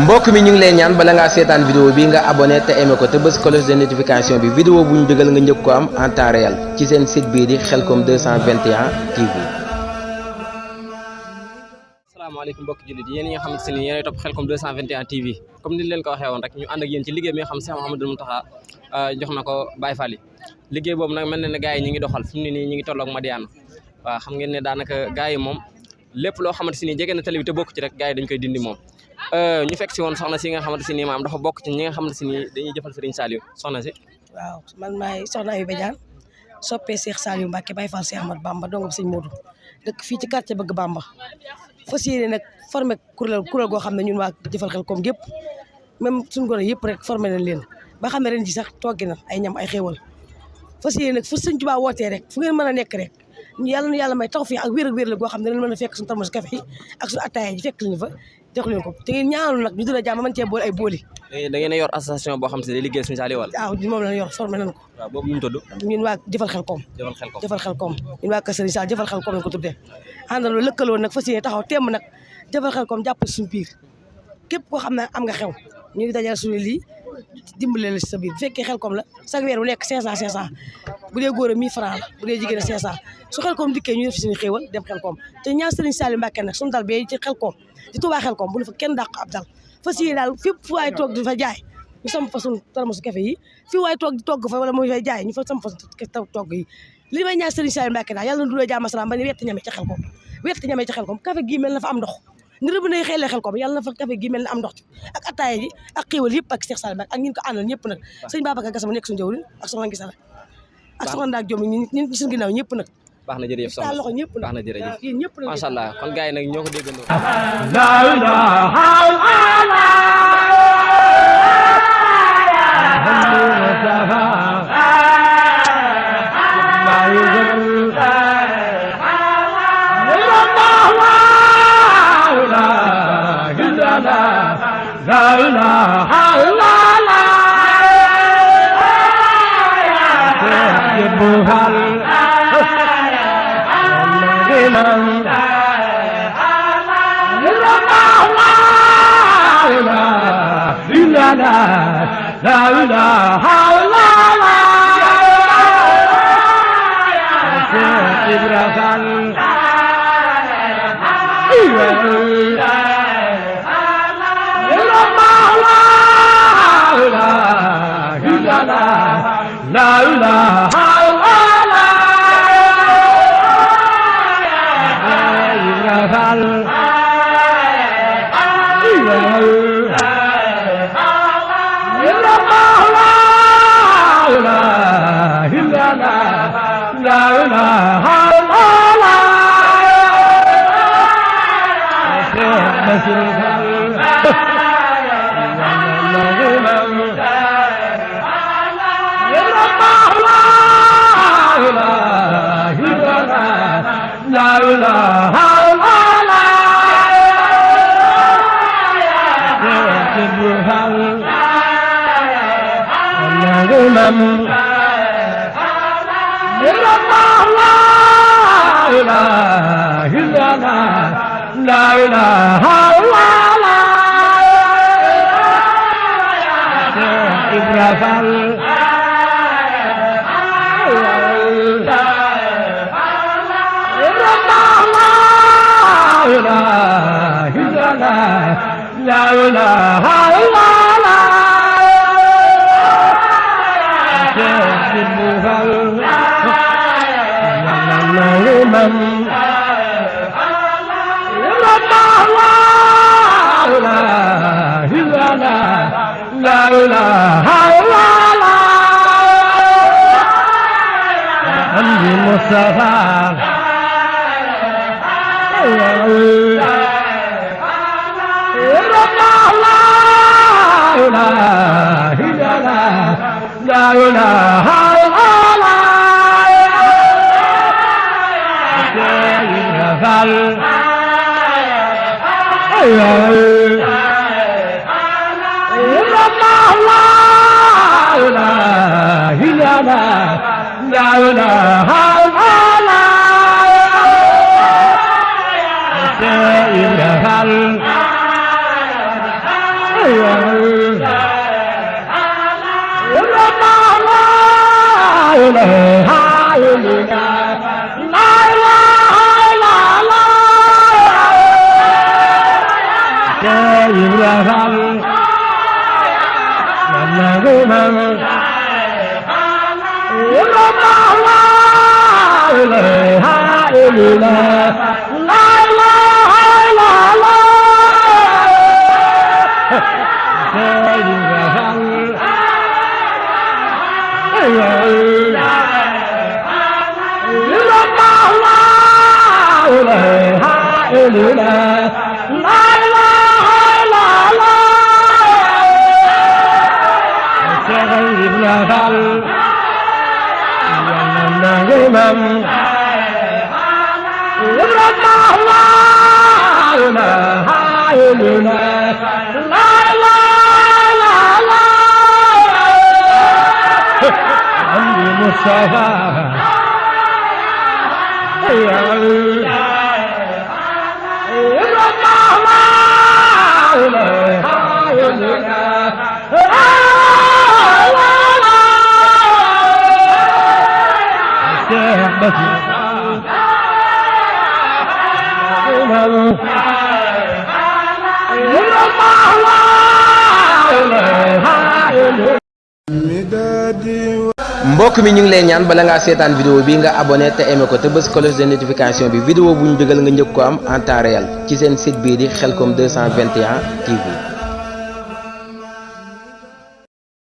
mbokk mi ñu ngi lay ñaan bala ngaa seetaan vidéo bi nga abonné te aimé ko te bës cloche de notification bi vidéo bu ñu dugal nga njëkk ko am en temps réel ci seen site bii di Khelcom 221 TV. asalaamaaleykum mbokki jullit yéen ñi nga xamante ne yéenay topp Khelcom 221 TV comme ni leen ko waxee woon rek ñu ànd ak yéen ci liggéey bi nga xam Cheikh Mouhamadou Mountakha jox na ko Baye Fall yi liggéey boobu nag mel na ne gars yi ñu ngi doxal fi mu ne nii ñu ngi tolloog Madiana waaw xam ngeen ne daanaka gars yi moom lépp loo xamante si ni jege na tali bi te bokk ci rek gars yi dañ koy dindi moom ñu fekk si woon soxna si nga xamante si ni maam dafa bokk ci ñi nga xamante si ni dañuy jëfal Serigne Saliou soxna si waaw man maay soxna Ayou Badiane soppee Cheikh Saliou Mbacké Baye Fall Cheikh Ahmad Bamba dongam Serigne Modou dëkk fii ci quartier bëgg Bamba fas yéene nag formé kuréel goo xam ne ñun waa jëfal Khelcom gépp même suñu gone yëpp rek formé nañ leen ba xam ne ren ji sax toggi na ay ñam ay xéewal fas yéene nag fu Sëñ Tuubaa wootee rek fu ngeen mën a nekk rek yàlla na yàlla may taw fii ak wér la goo xam ne dañ mën a fekk suñu tarmos café yi ak suñu attaaya ji fekk lañu fa jox leen ko te ngeen ñaanal nag ñu dina jàmm mën cee boole ay booli da ngeen a yor association boo xam ne day liggéey Serigne Saliou wala waaw moom la yor formé nañ ko waaw boobu ñu tudd ñun waa jëfal Khelcom ñun waa kër Serigne Sall jëfal Khelcom lañ ko tuddee àndaloo lëkkaloo nag fas yéene taxaw temm nag jëfal Khelcom jàppale suñu biir képp koo xam ne am nga xew ñu ngi dajale suñu lii dimbale la si sa biir bu fekkee Khelcom la chaque weer bu nekk 500 bu dee góor a 1000 francs la bu dee jigéen a 500 su Khelcom dikkee ñu def si suñu xéewal dem Khelcom te ñaan Serigne Saliou Mbacké nag suñu dal bee ci Khelcom di Touba Khelcom bu ne fa kenn dàq ab dal fas yéene daal fépp fu waay toog di fa jaay ñu sam fa suñu tarmosu café yi fi waay toog di togg fa wala muy fay jaay ñu fa sam fa togg yi li may ñaan Serigne Saliou Mbacké daal yàlla na duloo jàmm salaam ba ñu wett ñame ci Khelcom café gii mel na fa am ndox ni rëbb na xeelee Khelcom yàlla na fa café gi mel na am ndox ci ak attaaya ji ak xéewal yëpp ak Cheikh Saliou Mbacké ak ñi ko àndal ñëpp nag sëñ Babacar Gassama nekk suñu jawriñ ak soxna Gisala ak soxna Ndaak Jom ñi suñu ginnaaw ñëpp nag baax na jërëjëf soxna loxo ñëpp baax na jërëjëf yéen ñëpp nag macha allah kon gars yi nag ñoo ko déggandoo la mbokk mi ñu ngi lay ñaan bala ngaa seetaan vidéo bi nga abonné te aimé ko te bës cloche de notification bi vidéo bu ñu dugal nga njëkk ko am en temps réel ci seen site bii di Khelcom 221 TV